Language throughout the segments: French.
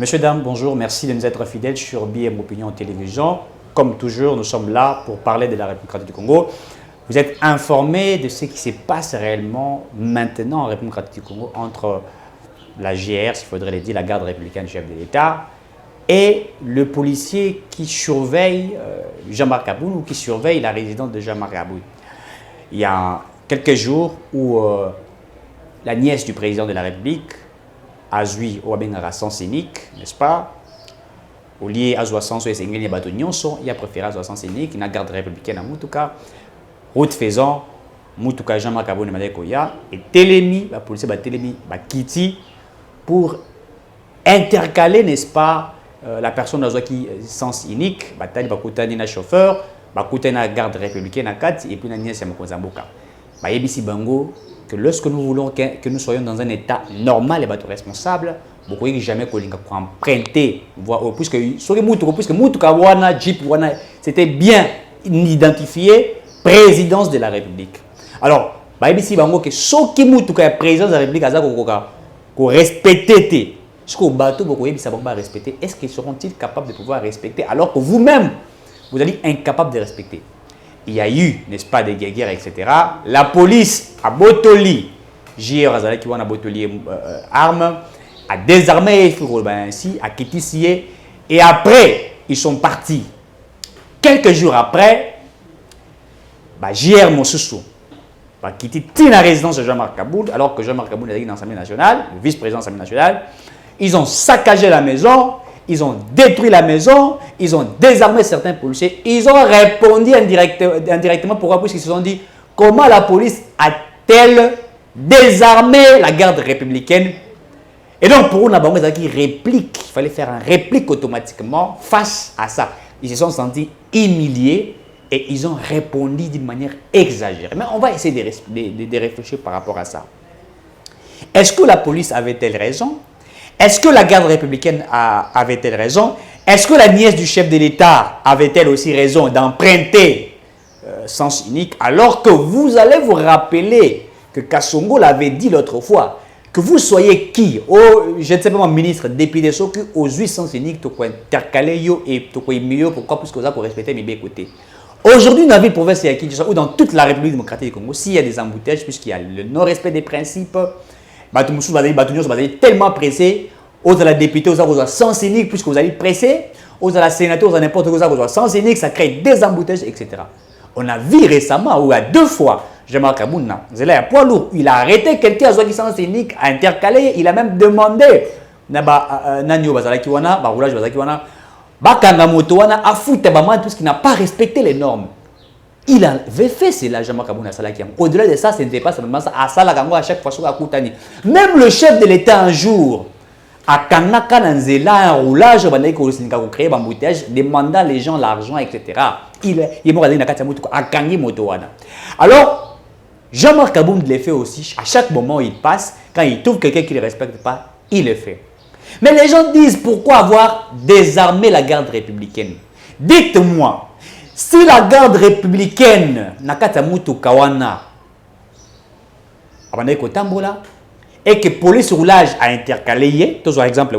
Messieurs, dames, bonjour. Merci de nous être fidèles sur BM Opinion Télévision. Comme toujours, nous sommes là pour parler de la République du Congo. Vous êtes informés de ce qui se passe réellement maintenant en République du Congo entre la GR, s'il faudrait le dire, la garde républicaine chef de l'État, et le policier qui surveille Jean-Marc Aboun ou qui surveille la résidence de Jean-Marc Aboun. Il y a quelques jours où la nièce du président de la République, Azui Ouabengara sans scénique, n'est-ce pas? Au lieu à Zoassanso et Sengeli Batonion, il a préféré Zoassanso scénique, il a garde républicaine à Moutouka, route faisant, Moutouka Jean-Marc Aboun et Madekoya, et Télémi, la police va Télémi, va Kiti, pour intercaler, n'est-ce pas, la personne qui sens unique, bataille bakutani na chauffeur, bakutani na garde républicaine à 4 et puis na nièce ya Mokozamboka. Ba yebisi bango que lorsque nous voulons que nous soyons dans un état normal et bateau responsable, beaucoup ne jamais emprunter, puisque Moutouka wana Jeep wana c'était bien identifié présidence de la République. Alors, ba yebisi bango que soki Moutouka présidence de la République aza ko respecter ce que le bateau va respecter, est-ce qu'ils seront-ils capables de pouvoir respecter alors que vous-même, vous allez incapable de respecter? Il y a eu, n'est-ce pas, des guerres, etc. La police à Botoli, JR Azalaki a Botoli armes, a désarmé ainsi, a Kitissié, et après, ils sont partis. Quelques jours après, JR Mosusu, qui était la résidence de Jean-Marc Aboun, alors que Jean-Marc Aboun est dans l'Assemblée nationale, le vice-président de l'Assemblée nationale. Ils ont saccagé la maison, ils ont détruit la maison, ils ont désarmé certains policiers. Ils ont répondu indirectement. Pourquoi? Parce qu'ils se sont dit, comment la police a-t-elle désarmé la garde républicaine? Et donc, pour eux, il fallait faire une réplique automatiquement face à ça. Ils se sont sentis humiliés et ils ont répondu d'une manière exagérée. Mais on va essayer de réfléchir par rapport à ça. Est-ce que la police avait-elle raison? Est-ce que la garde républicaine avait-elle raison? Est-ce que la nièce du chef de l'État avait-elle aussi raison d'emprunter sens unique? Alors que vous allez vous rappeler que Kassongo l'avait dit l'autre fois, que vous soyez qui? Je ne sais pas, ministre, député, aux 8 sens uniques, tu peux intercaler et tu peux mieux. Pourquoi? Parce que vous avez respecté mes bien côtés. Aujourd'hui, dans la ville province de Kinshasa ou dans toute la République démocratique du Congo, s'il y a des embouteillages, puisqu'il y a le non-respect des principes, tellement pressé, aux à la députée, aux à sens unique, puisque vous allez presser, aux à la sénateur, aux à n'importe quoi, aux à sens unique, ça crée des embouteillages, etc. On a vu récemment, où il y a 2 fois, Jean-Marc Aboun, poids lourd, il a arrêté quelqu'un à sens unique, a intercalé, il a même demandé, Nanyo Bazalakiwana, Baroulage Bazalakiwana, Bakanga Motowana, a foutu puisqu'il n'a pas respecté les normes. Il avait fait cela, Jean-Marc Aboun Salakiam. Au-delà de ça, ce n'était pas seulement ça. À Salakango, à chaque fois, même le chef de l'État, un jour, à Kanaka, un roulage, demandant les gens l'argent, etc. Il est mort à Kangi Motowana. Alors, Jean-Marc Aboun le fait aussi. À chaque moment où il passe, quand il trouve quelqu'un qui ne le respecte pas, il le fait. Mais les gens disent pourquoi avoir désarmé la garde républicaine? Dites-moi. Si la garde républicaine Nakata Mutu Kawana et que police roulage a intercalé, par exemple,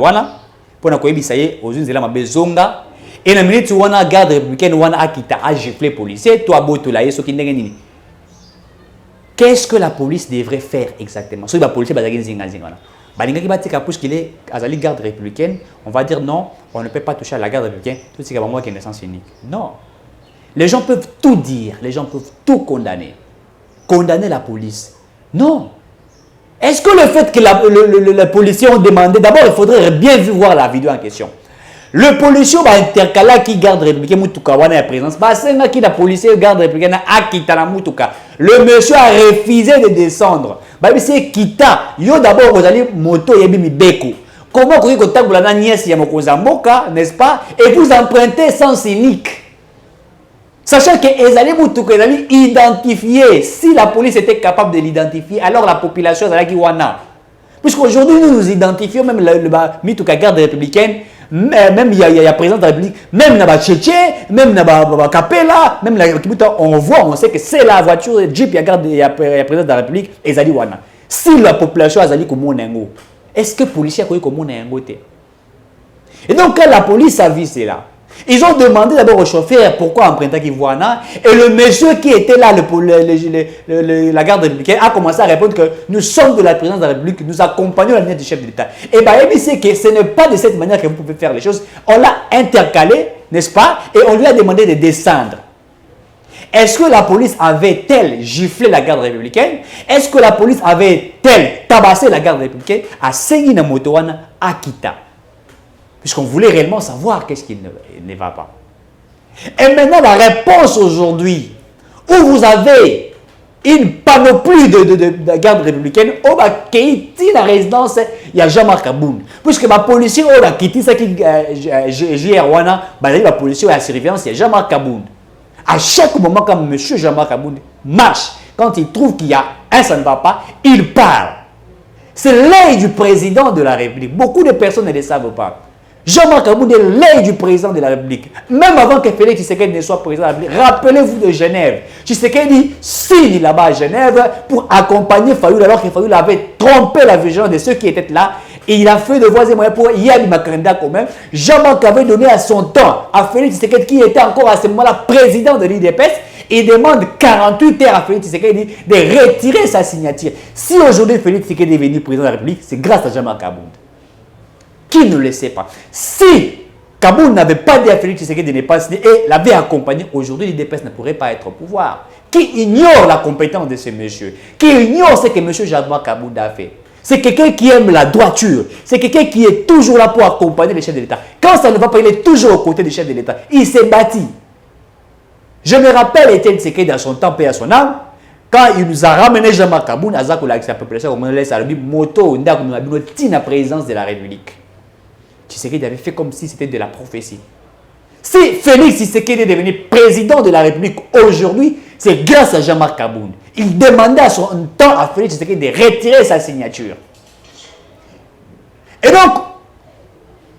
pour na koyebisaye aux unes de la bezonga et la minute wana garde républicaine wana akita a giflé policier, toi botula yeso kindengeni. Qu'est-ce que la police devrait faire exactement? Si la police bazaki zinga zinga. Balinga ki batika puisque qu'il est azali garde républicaine, on va dire non, on ne peut pas toucher à la garde républicaine, tout ce qui est moi qui est naissance unique. Non. Les gens peuvent tout dire, les gens peuvent tout condamner. Condamner la police. Non. Est-ce que le fait que les policiers ont demandé, d'abord il faudrait bien voir la vidéo en question. Le policier va intercaler qui garde républicain Moutouka wana présence. Basenga qui la policier garde républicain a kitana Moutouka. Le monsieur a refusé de descendre. Bah c'est kita. Yo d'abord vous allez moto yebi mi beko. Comment vous avez contact la nièce ya Mokozamboka, n'est-ce pas? Et vous empruntez sans unique. Sachant que Ezali Moutouka est identifié, si la police était capable de l'identifier, alors la population est qui wana. Puisqu'aujourd'hui, nous nous identifions, même le Mitouka garde républicaine, même il y a président de la République, même Naba Tchétché, même Naba Kapela, même la on voit, on sait que c'est la voiture Jeep, il y a président de la République, Ezali wana. Si la population Ezali comme on est, est-ce que les policiers comme on est? Et donc, quand la police a vu cela, ils ont demandé d'abord au chauffeur pourquoi emprunter Kivuana. Et le monsieur qui était là, la garde républicaine, a commencé à répondre que nous sommes de la présidence de la République, nous accompagnons la ligne du chef de l'État. Et bien, il sait que ce n'est pas de cette manière que vous pouvez faire les choses. On l'a intercalé, n'est-ce pas? Et on lui a demandé de descendre. Est-ce que la police avait-elle giflé la garde républicaine? Est-ce que la police avait-elle tabassé la garde républicaine à Sengi Motowana à Kita? Puisqu'on voulait réellement savoir qu'est-ce qui ne va pas. Et maintenant, la réponse aujourd'hui, où vous avez une panoplie de garde républicaine, on va quitter la résidence, il y a Jean-Marc Aboun. Puisque ma policier, on va quitter ça qui JR-Wana, la policier à la surveillance, il y a Jean-Marc Aboun. À chaque moment, quand M. Jean-Marc Aboun marche, quand il trouve qu'il y a un, ça ne va pas, il parle. C'est l'œil du président de la République. Beaucoup de personnes ne le savent pas. Jean-Marc Aboun est l'œil du président de la République. Même avant que Félix Tshisekedi ne soit président de la République, rappelez-vous de Genève. Tshisekedi signe là-bas à Genève pour accompagner Fayoul alors que Fayoul avait trompé la vigilance de ceux qui étaient là. Et il a fait de voies et moyens pour Yann Makanda quand même. Jean-Marc avait donné à son temps à Félix Tshisekedi qui était encore à ce moment-là président de l'IDPS. Il demande 48 heures à Félix Tshisekedi de retirer sa signature. Si aujourd'hui Félix Tshisekedi est devenu président de la République, c'est grâce à Jean-Marc Aboun. Qui ne le sait pas? Si Kaboun n'avait pas dit à Félix Tshisekedi de ne pas signer et l'avait accompagné, aujourd'hui l'IDPS ne pourrait pas être au pouvoir. Qui ignore la compétence de ce monsieur? Qui ignore ce que M. Jean-Marc Aboun a fait? C'est quelqu'un qui aime la droiture. C'est quelqu'un qui est toujours là pour accompagner les chefs de l'État. Quand ça ne va pas, il est toujours aux côtés des chefs de l'État. Il s'est bâti. Je me rappelle Étienne Tshisekedi dans son temps, paix à son âme, quand il nous a ramené Jean-Marc Aboun, avec la population, comme on laisse à lui, moto, on a dit la présidence de la République. Tshisekedi avait fait comme si c'était de la prophétie. Si Félix Tshisekedi est devenu président de la République aujourd'hui, c'est grâce à Jean-Marc Aboun. Il demandait à son temps à Félix Tshisekedi de retirer sa signature. Et donc,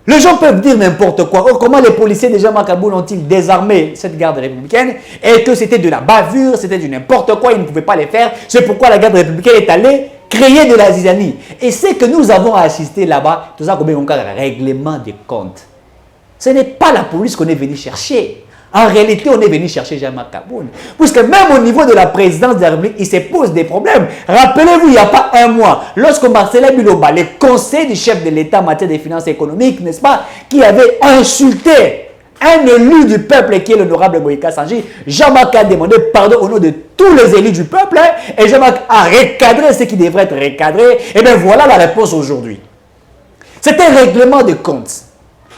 les gens peuvent dire n'importe quoi. Oh, comment les policiers de Jean-Marc Aboun ont-ils désarmé cette garde républicaine? Et que c'était de la bavure, c'était du n'importe quoi, ils ne pouvaient pas les faire. C'est pourquoi la garde républicaine est allée créer de la zizanie. Et c'est que nous avons assisté là-bas, tout ça comme un règlement des comptes. Ce n'est pas la police qu'on est venu chercher. En réalité, on est venu chercher Jean-Marc Aboun. Puisque même au niveau de la présidence de la République, il se pose des problèmes. Rappelez-vous, il n'y a pas un mois, lorsque Marcela Biloba, le conseil du chef de l'État en matière des finances économiques, n'est-ce pas, qui avait insulté un élu du peuple qui est l'honorable Moïka Sanji, Jean-Marc a demandé pardon au nom de tous les élus du peuple, et Jean-Marc a recadré ce qui devrait être recadré. Et bien voilà la réponse aujourd'hui. C'est un règlement de comptes.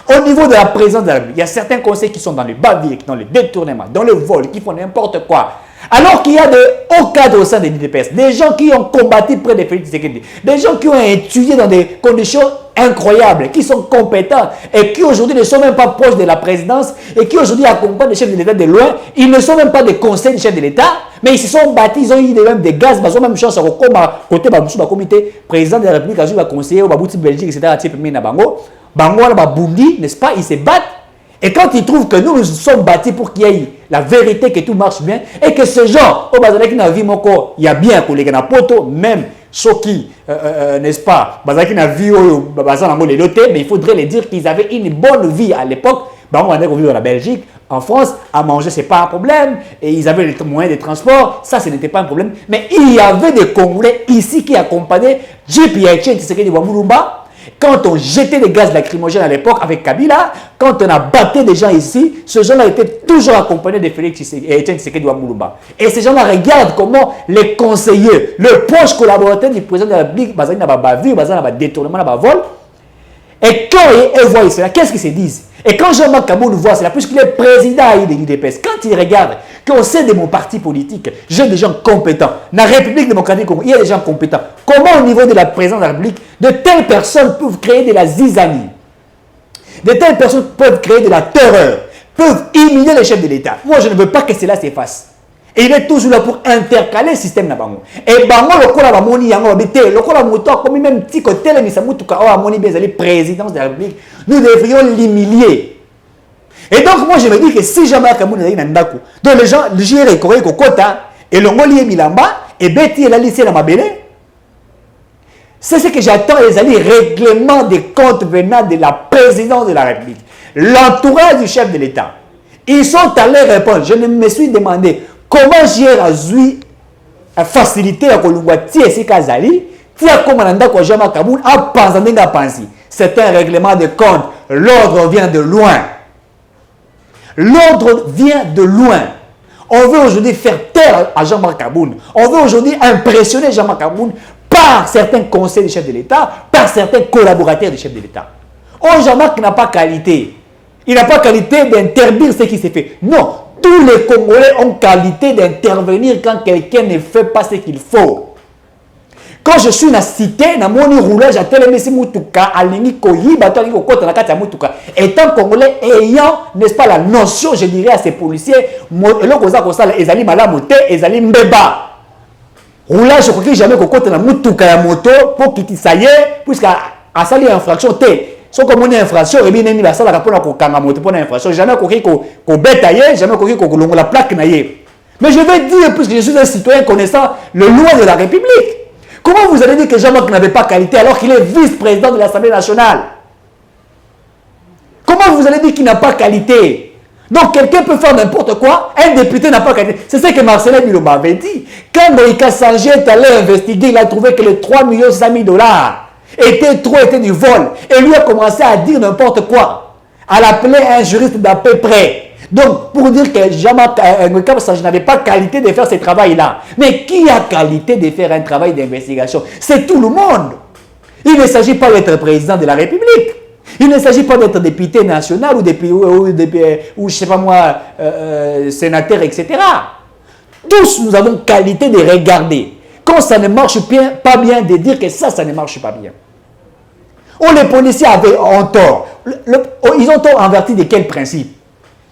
Au niveau de la présidence de la République, il y a certains conseils qui sont dans le bavir, dans le détournement, dans le vol, qui font n'importe quoi. Alors qu'il y a de hauts cadres au sein de l'IDPS, des gens qui ont combattu près des Félix Tshisekedi, des gens qui ont étudié dans des conditions incroyables, qui sont compétents et qui aujourd'hui ne sont même pas proches de la présidence et qui aujourd'hui accompagnent les chefs de l'État de loin. Ils ne sont même pas des conseils du chef de l'État, mais ils se sont battus, ils ont eu même des gaz, ils ont même chance à côté du comité président de la République, à conseiller au Babouti Belgique, etc. Bango, Bundi, n'est-ce pas, ils se battent. Et quand ils trouvent que nous nous sommes battus pour qu'il y ait la vérité, que tout marche bien, et que ces gens, au Bazalaki n'a vu mon corps, il y a bien un collègue dans poto, même ceux qui, n'est-ce pas, Bazalaki n'a vu les lotés, mais il faudrait les dire qu'ils avaient une bonne vie à l'époque. On a vivre en Belgique, en France, à manger, ce n'est pas un problème, et ils avaient les moyens de transport, ça, ce n'était pas un problème. Mais il y avait des Congolais ici qui accompagnaient JP Etienne Tshisekedi Wamulumba. Quand on jetait des gaz lacrymogènes à l'époque avec Kabila, quand on a battu des gens ici, ces gens-là étaient toujours accompagnés de Félix Etienne Tshisekedi Wamulumba. Et ces gens-là regardent comment les conseillers, le proche collaborateur du président de la République, Bazali n'a pas bavure, Bazali n'a pas détournement, n'a pas vol. Et quand ils voient cela, qu'est-ce qu'ils se disent? Et quand Jean-Marc Aboun voit cela, puisqu'il est président de l'IDPS, quand il regarde qu'au sein de mon parti politique, j'ai des gens compétents. Dans la République démocratique, il y a des gens compétents. Comment au niveau de la présidence de la République, de telles personnes peuvent créer de la zizanie? De telles personnes peuvent créer de la terreur, peuvent humilier les chefs de l'État. Moi, je ne veux pas que cela s'efface. Et il est toujours là pour intercaler le système. Et Bango, le Kola Bamoni, Yango Babité, le Kola Moto, comme même petit côté, les Misamoutuka, Amoni Bezali, présidence de la République, nous devrions l'humilier. Et donc, moi, je me dis que si jamais Kamoun est Nandaku, donc les gens, le JR est Corée Kokota, et le Moli est Milamba, et Betty est la lycée la Mabélé, C'est ce que j'attends, les amis, règlement des comptes venant de la présidence de la République. L'entourage du chef de l'État. Ils sont allés répondre. Je me suis demandé comment j'ai résolu la facilité à Kolungwa Tiesi Kazali, Tia Komananda Kojama Kaboul, à Panzandenga Pansi. C'est un règlement de compte. L'ordre vient de loin. L'ordre vient de loin. On veut aujourd'hui faire taire à Jean-Marc Kaboun. On veut aujourd'hui impressionner Jean-Marc Kaboun par certains conseils du chef de l'État, par certains collaborateurs du chef de l'État. Oh, Jean-Marc n'a pas qualité. Il n'a pas qualité d'interdire ce qui s'est fait. Non, tous les Congolais ont qualité d'intervenir quand quelqu'un ne fait pas ce qu'il faut. Quand je suis dans la cité, dans mon roulage à Télémessi Moutouka, à Lini Koyi, Batouari Kokota, na Katia Moutouka, étant Congolais ayant, n'est-ce pas, la notion, je dirais à ces policiers, ils allaient malamote, ils allaient mbeba. Roulage, je crois que jamais Kokota na Moutouka ya moto, pour qu'il s'aille, puisqu'à sali infraction, so comme on est infraction, et bien il va ça pour la moto pour l'infraction. Jamais qu'on bétaille, jamais qu'on la plaque naïe. Mais je vais dire, puisque je suis un citoyen connaissant le loi de la République, comment vous allez dire que Jean-Marc n'avait pas qualité alors qu'il est vice-président de l'Assemblée nationale? Comment vous allez dire qu'il n'a pas qualité? Donc quelqu'un peut faire n'importe quoi, un député n'a pas qualité. C'est ce que Marcelin Biloba avait dit. Quand Moïka Sangé est allé investiguer, il a trouvé que les 3 500 000 $ était du vol. Et lui a commencé à dire n'importe quoi. À l'appeler un juriste d'à peu près. Donc, pour dire que Jean-Marc n'avait pas qualité de faire ce travail-là. Mais qui a qualité de faire un travail d'investigation? C'est tout le monde. Il ne s'agit pas d'être président de la République. Il ne s'agit pas d'être député national ou je sais pas moi, sénateur, etc. Tous, nous avons qualité de regarder. Quand ça ne marche pas bien, de dire que ça ne marche pas bien. Oh, les policiers avaient tort. Ils ont tort en vertu de quel principe?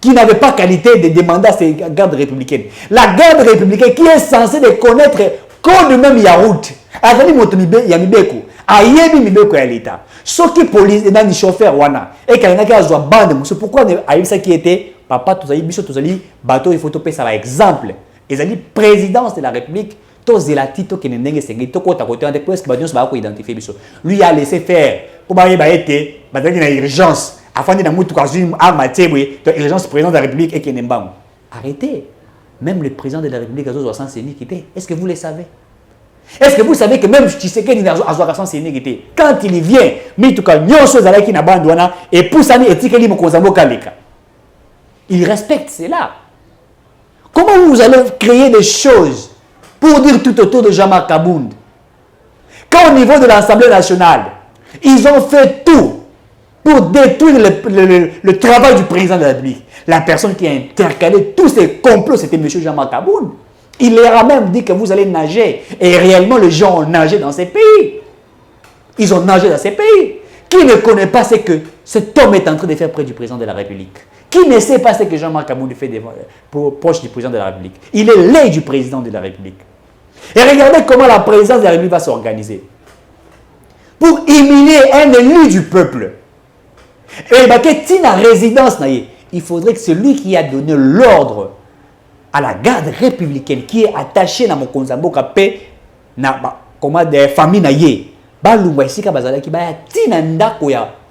Qui n'avait pas qualité de demander à ces gardes républicaines. La garde républicaine qui est censée de connaître code même Yaout. Azali Motomibe Yamibeko. Ayebi Mibeko ya l'État. Ce qui police et dans chauffeur wana. Et quand il y a qui a bande, c'est pourquoi Ayebi ça qui était papa Touzali Biso Touzali bateau il faut topé ça exemple. Ezali présidence de la République. Lui a laissé faire pour été une urgence afin de urgence président de la République et qu'il arrêtez. Même le président de la République a 60 sénés. Est-ce que vous le savez? Est-ce que vous savez que même Tshisekedi a 60 sénés? Quand il vient, il respecte cela. Comment vous allez créer des choses pour dire tout autour de Jean-Marc Kabound? Quand au niveau de l'Assemblée nationale, ils ont fait tout pour détruire le travail du président de la République. La personne qui a intercalé tous ces complots, c'était M. Jean-Marc Kabound. Il leur a même dit que vous allez nager. Et réellement, les gens ont nagé dans ces pays. Ils ont nagé dans ces pays. Qui ne connaît pas ce que cet homme est en train de faire près du président de la République? Qui ne sait pas ce que Jean-Marc Kabound fait proche du président de la République? Il est l'œil du président de la République. Et regardez comment la présidence de la République va s'organiser. Pour humilier un élu du peuple. Et la résidence, il faudrait que celui qui a donné l'ordre à la garde républicaine qui est attachée dans mon Konzambo Kapé, comme des familles,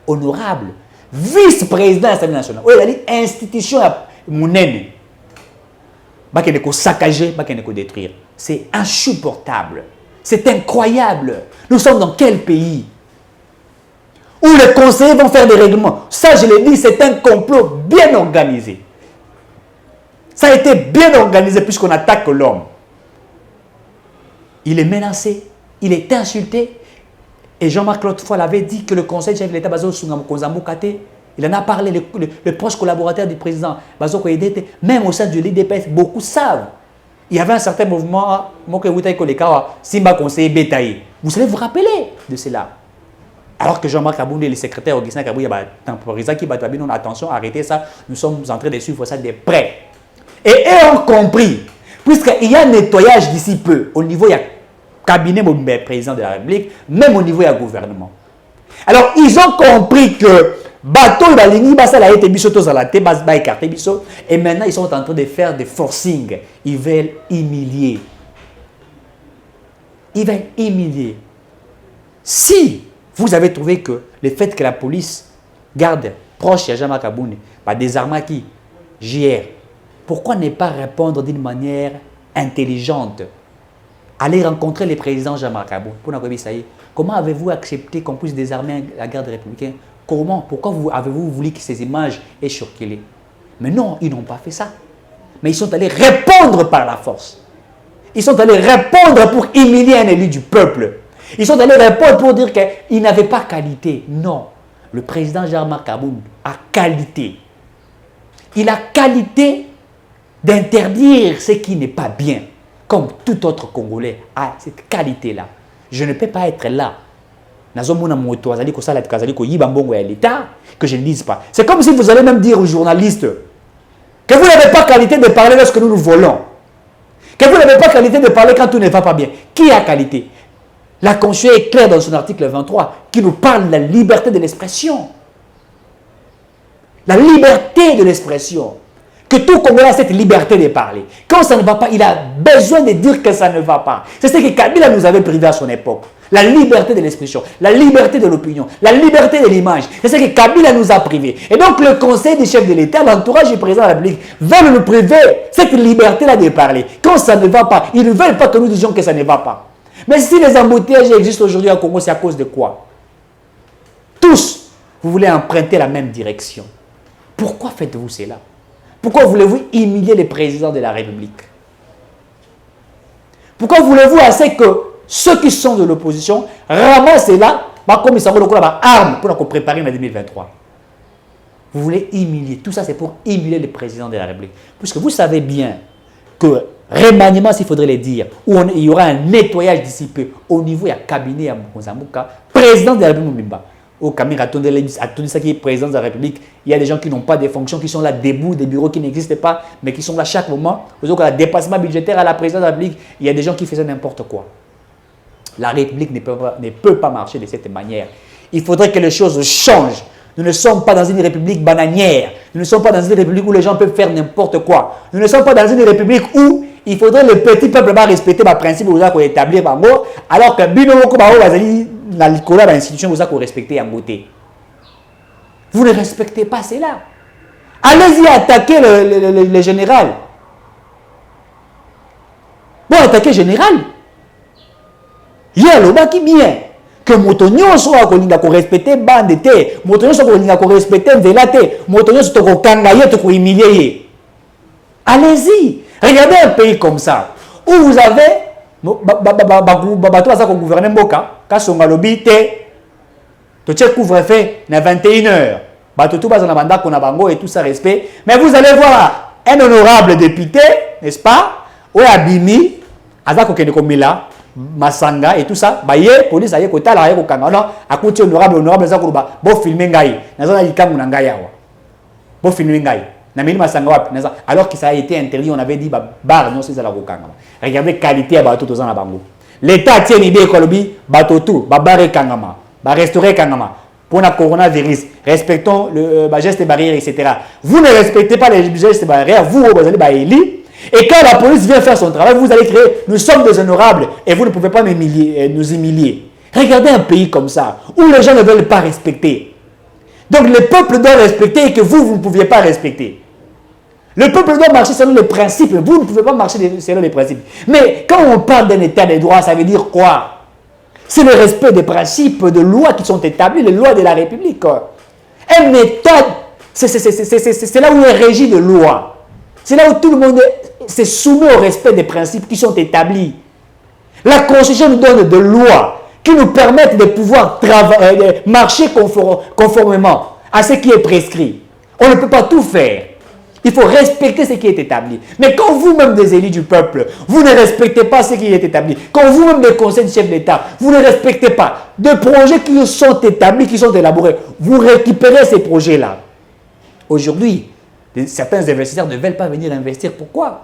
honorable, vice-président de l'Assemblée nationale, institution monnaie, saccager, détruire. C'est insupportable. C'est incroyable. Nous sommes dans quel pays où les conseillers vont faire des règlements? Ça, je l'ai dit, c'est un complot bien organisé. Ça a été bien organisé puisqu'on attaque l'homme. Il est menacé, il est insulté. Et Jean-Marc l'autre fois l'avait dit que le conseil chef de l'État, il en a parlé, le proche collaborateur du président, même au sein de l'IDPS, beaucoup savent. Il y avait un certain mouvement, Simba conseiller Bétaï. Vous allez vous rappeler de cela. Alors que Jean-Marc Kabound et le secrétaire Augustin Kabound, attention, arrêtez ça, nous sommes en train de suivre ça de près. Et eux ont compris, puisqu'il y a un nettoyage d'ici peu, au niveau, il y a cabinet président de la République, même au niveau, il y a gouvernement. Alors, ils ont compris que bateau, et maintenant, ils sont en train de faire des forcings. Ils veulent humilier. Ils veulent humilier. Si vous avez trouvé que le fait que la police garde proche de Jean-Marc Aboune, des armes qui JR, pourquoi ne pas répondre d'une manière intelligente? Aller rencontrer le président Jean-Marc Aboune. Comment avez-vous accepté qu'on puisse désarmer la garde républicaine? Comment? Pourquoi avez-vous voulu que ces images aient circulé? Mais non, ils n'ont pas fait ça. Mais ils sont allés répondre par la force. Ils sont allés répondre pour humilier un élu du peuple. Ils sont allés répondre pour dire qu'il n'avait pas qualité. Non. Le président Jean-Marc Aboune a qualité. Il a qualité d'interdire ce qui n'est pas bien. Comme tout autre Congolais a cette qualité-là. Je ne peux pas être là. Que je ne dise pas. C'est comme si vous allez même dire aux journalistes que vous n'avez pas qualité de parler lorsque nous nous volons. Que vous n'avez pas qualité de parler quand tout ne va pas bien. Qui a qualité? La Constitution est claire dans son article 23 qui nous parle de la liberté de l'expression. La liberté de l'expression. Que tout Congolais a cette liberté de parler. Quand ça ne va pas, il a besoin de dire que ça ne va pas. C'est ce que Kabila nous avait privé à son époque. La liberté de l'expression, la liberté de l'opinion, la liberté de l'image. C'est ce que Kabila nous a privé. Et donc le conseil des chefs de l'État, l'entourage du président de la République, veulent nous priver cette liberté-là de parler. Quand ça ne va pas, ils ne veulent pas que nous disions que ça ne va pas. Mais si les embouteillages existent aujourd'hui au Congo, c'est à cause de quoi? Tous, vous voulez emprunter la même direction. Pourquoi faites-vous cela? Pourquoi voulez-vous humilier le président de la République? Pourquoi voulez-vous assez que ceux qui sont de l'opposition ramassent là, comme ils s'en vont armes pour préparer en 2023? Vous voulez humilier. Tout ça, c'est pour humilier le président de la République. Puisque vous savez bien que remaniement, s'il faudrait le dire, où il y aura un nettoyage d'ici peu au niveau du cabinet à Mozambique, président de la République Mbimba. Au Cameroun, à tout ça qui est président de la République, il y a des gens qui n'ont pas de fonctions, qui sont là debout, des bureaux qui n'existent pas, mais qui sont là chaque moment. Vous avez un dépassement budgétaire à la présidence de la République, il y a des gens qui faisaient n'importe quoi. La République ne peut pas marcher de cette manière. Il faudrait que les choses changent. Nous ne sommes pas dans une république bananière. Nous ne sommes pas dans une république où les gens peuvent faire n'importe quoi. Nous ne sommes pas dans une république où il faudrait le petit peuple respecter les principes pour établir alors que dans l'institution vous avez respecté en beauté. Vous ne respectez pas cela. Allez-y attaquer le général. Bon, attaquer le général. Il y a le bas qui vient. Que Motonio soit respecté bande te, Motonio soit respecté velate, Motonio soit kangaye to humilier. Allez-y, regardez un pays comme ça où vous avez bateau ça ko gouverner mboka, ka songa lobi te. To tche couvre-feu na 21h. Bateau tout bas na banda ko na bango et tout ça respect, mais vous allez voir un honorable député, n'est-ce pas? Ou abimi azako kene komila Masanga et tout ça, baye police aye ko tala aye ko kanga non akuti honorable za ko ba bo filmer ngai nazana likangu na ngai awa bo filmer ngai na mini Masanga wapi naza alors que ça a été interdit on avait dit bar non c'est ça la ko kanga regardez qualité ya bato tozana bango l'état tient idée ko lobi bato tout ba bare kangama ba restaurer kangama pour la coronavirus respectons le geste barrière etc. Vous ne respectez pas les gestes barrières vous allez ba éli. Et quand la police vient faire son travail, vous allez créer, nous sommes des honorables et vous ne pouvez pas nous humilier. Regardez un pays comme ça, où les gens ne veulent pas respecter. Donc le peuple doit respecter et que vous ne pouviez pas respecter. Le peuple doit marcher selon les principes, vous ne pouvez pas marcher selon les principes. Mais quand on parle d'un état de droit, ça veut dire quoi? C'est le respect des principes de loi qui sont établis, les lois de la République. Un état, c'est là où il est régi de loi. C'est là où tout le monde se soumet au respect des principes qui sont établis. La Constitution nous donne des lois qui nous permettent de pouvoir marcher conformément à ce qui est prescrit. On ne peut pas tout faire. Il faut respecter ce qui est établi. Mais quand vous-même des élus du peuple, vous ne respectez pas ce qui est établi, quand vous-même des conseils du chef d'État, vous ne respectez pas des projets qui sont établis, qui sont élaborés, vous récupérez ces projets-là. Aujourd'hui, certains investisseurs ne veulent pas venir investir. Pourquoi?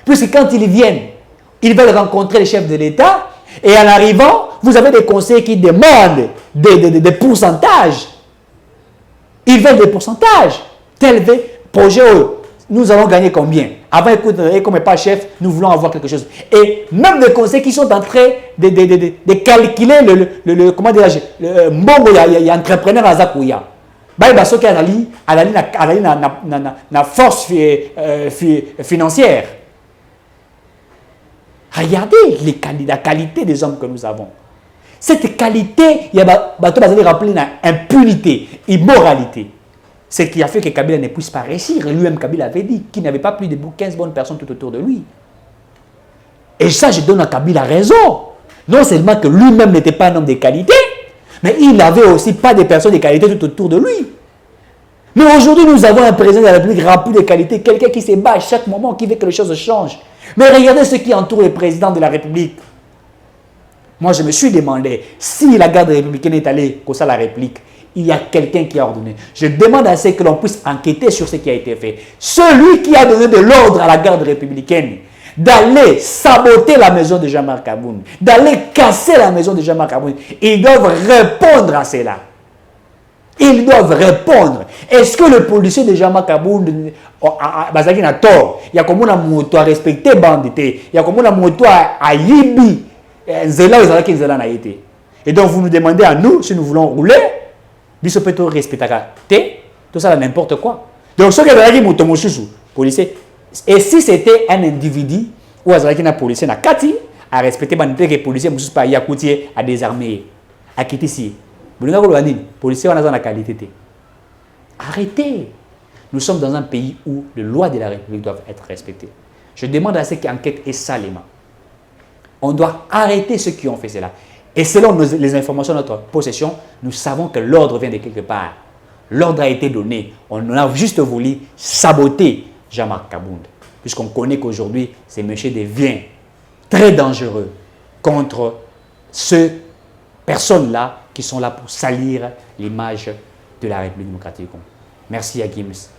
Puisque quand ils viennent, ils veulent rencontrer les chefs de l'État et en arrivant, vous avez des conseillers qui demandent des pourcentages. Ils veulent des pourcentages. Tel projet, nous allons gagner combien? Avant, écoute, comme pas chef, nous voulons avoir quelque chose. Et même des conseils qui sont en train de calculer comment dire, mbongo, il y a entrepreneur à Zakouya. Bah, il y a ceux qui ont force financière. Regardez la qualité des hommes que nous avons. Cette qualité, il y a rappelé impunité, immoralité. Ce qui a fait que Kabila ne puisse pas réussir. Lui-même, Kabila avait dit qu'il n'avait pas plus de 15 bonnes personnes tout autour de lui. Et ça, je donne à Kabila raison. Non seulement que lui-même n'était pas un homme de qualité, mais il n'avait aussi pas de personnes de qualité tout autour de lui. Mais aujourd'hui, nous avons un président de la République rempli de qualité, quelqu'un qui se bat à chaque moment, qui veut que les choses changent. Mais regardez ce qui entoure le président de la République. Moi, je me suis demandé, si la garde républicaine est allée comme ça la réplique, il y a quelqu'un qui a ordonné. Je demande à ce que l'on puisse enquêter sur ce qui a été fait. Celui qui a donné de l'ordre à la garde républicaine d'aller saboter la maison de Jean-Marc Aboun, d'aller casser la maison de Jean-Marc Aboun, ils doivent répondre à cela. Ils doivent répondre. Est-ce que le policier de Jean-Marc Aboun a tort? Il y a comme un moto à respecter bandité. Il y a comme un moto à yibi. Et donc vous nous demandez à nous si nous voulons rouler. Biso peut respecter tout ça n'importe quoi. Donc ce que vous moto policier. Et si c'était un individu ou un policier na kati à respecter bandité que policier mususu pas ya koutier à désarmer à quitter ici. Policier on a la qualité. Arrêtez. Nous sommes dans un pays où les lois de la République doivent être respectées. Je demande à ceux qui enquêtent et salement. On doit arrêter ceux qui ont fait cela. Et selon les informations de notre possession, nous savons que l'ordre vient de quelque part. L'ordre a été donné. On a juste voulu saboter Jean-Marc Aboun. Puisqu'on connaît qu'aujourd'hui, ces messieurs devient très dangereux contre ces personnes-là qui sont là pour salir l'image de la République démocratique du Congo. Merci à Gims.